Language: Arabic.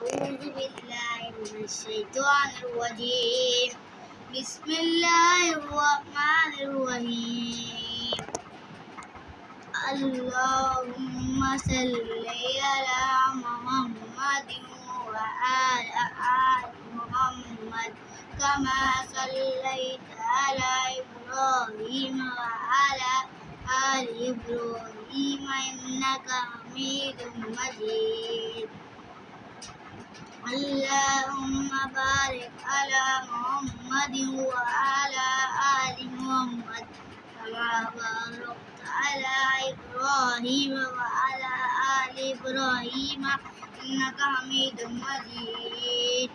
أعوذ بالله من الشيطان الرجيم بسم الله الرحمن الرحيم اللهم صل على محمد وعلى آل محمد كما صليت على إبراهيم وعلى آل إبراهيم إنك حميد مجيد اللهم بارك على محمد وعلى آل محمد كما باركت على إبراهيم وعلى آل إبراهيم إنك حميد مجيد